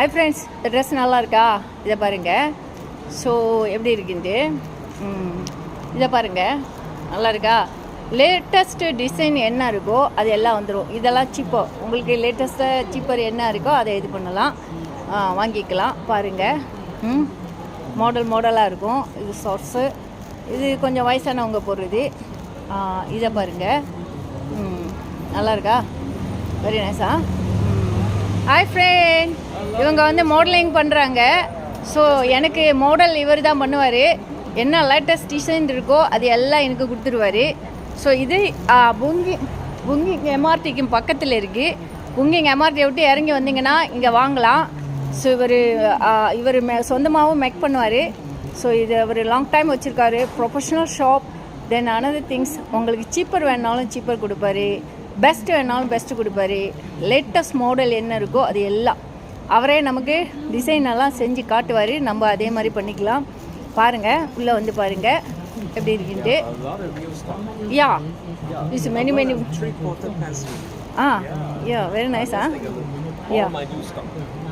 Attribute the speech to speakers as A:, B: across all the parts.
A: Hi friends, இந்த dress நல்லா இருக்கா? இதை பாருங்கள். ஸோ எப்படி இருக்குன்ட்டு இதை பாருங்கள், நல்லா இருக்கா? லேட்டஸ்ட்டு டிசைன் என்ன இருக்கோ அது எல்லாம் வந்துடும். இதெல்லாம் சீப்போ, உங்களுக்கு லேட்டஸ்ட்டாக சீப்பர் என்ன இருக்கோ அதை இது பண்ணலாம், வாங்கிக்கலாம். பாருங்கள், மாடலாக இருக்கும். இது ஷார்ட்ஸு, இது கொஞ்சம் வயசானவங்க போடுறது. இதை பாருங்கள், நல்லா இருக்கா? வெரி நைஸா? ஹாய் ஃப்ரெண்ட், இவங்க வந்து மாடலிங் பண்ணுறாங்க. ஸோ எனக்கு மாடல் இவர் தான் பண்ணுவார். என்ன லேட்டஸ்ட் டிசைன் இருக்கோ அது எல்லாம் எனக்கு கொடுத்துருவார். ஸோ இது புங்கிங் எம்ஆர்டிக்கு பக்கத்தில் இருக்குது. புங்கிங் எம்ஆர்டியை விட்டு இறங்கி வந்தீங்கன்னா இங்கே வாங்கலாம். ஸோ இவர் சொந்தமாகவும் மேக் பண்ணுவார். ஸோ இது அவர் லாங் டைம் வச்சுருக்காரு. Professional shop. Then another things, உங்களுக்கு சீப்பர் வேணாலும் சீப்பர் கொடுப்பாரு, பெஸ்ட் வேணாலும் பெஸ்ட்டு கொடுப்பாரு. லேட்டஸ்ட் மாடல் என்ன இருக்கோ அது எல்லாம் அவரே நமக்கு டிசைன் எல்லாம் செஞ்சு காட்டுவார். நம்ம அதே மாதிரி பண்ணிக்கலாம். பாருங்கள், உள்ளே வந்து பாருங்கள் எப்படி இருக்குன்ட்டு. Yeah it's many yeah very nice.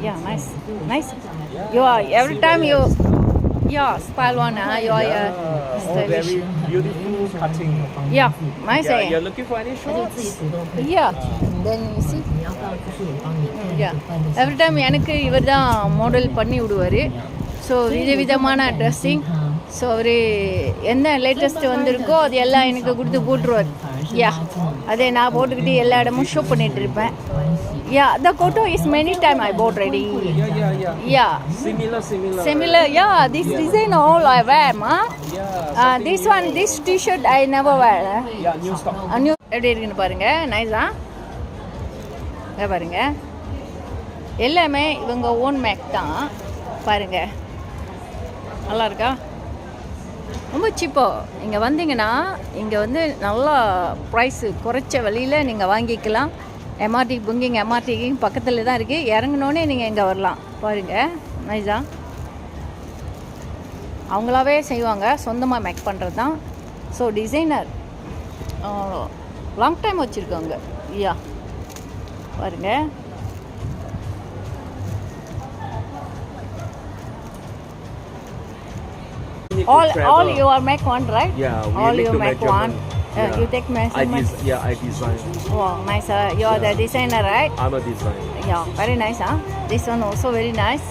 A: Yeah nice. You are every time you style one. You are
B: very beautiful cutting.
A: Yeah, nice.
B: You're looking for any shorts?
A: Yeah. Then you see. Yeah. Every time எனக்கு இவர் தான் model பண்ணி விடுவார். So விதவிதமான dressing. So அவர் என்ன latest வந்திருக்கோ அது எல்லாம் எனக்கு கொடுத்து போட்டுருவார். யா, அதே நான் போட்டுக்கிட்டு எல்லா இடமும் ஷோ பண்ணிகிட்டு இருப்பேன். Yeah, the photo is many time I bought ready. Yeah. Similar. Yeah, this design all I wear, ma. This t-shirt I never wear.
B: Yeah, new stock.
A: எப்படி இருக்குன்னு பாருங்க, நைஸா? பாருங்க, எல்லாமே இவங்க ஓன் மேக் தான். பாருங்க, நல்லா இருக்கா? ரொம்ப சீப்போ. இங்கே வந்தீங்கன்னா இங்கே வந்து நல்லா ப்ரைஸு குறைச்ச விலையில் நீங்கள் வாங்கிக்கலாம். எம்ஆர்டி புங்கிங் எம்ஆர்டிக்கு பக்கத்தில் தான் இருக்குது. இறங்கினோடனே நீங்கள் இங்கே வரலாம். பாருங்கள், நைஸா? அவங்களாவே செய்வாங்க, சொந்தமாக மேக் பண்ணுறது தான். ஸோ டிசைனர் லாங் டைம் வச்சுருக்காங்க. யா, பாருங்கள். All you are make one, right?
B: Yeah,
A: all you make one. You take measurements.
B: I design.
A: Wow, nice. You are the designer, right?
B: I'm a designer.
A: Yeah, very nice. This one also very nice.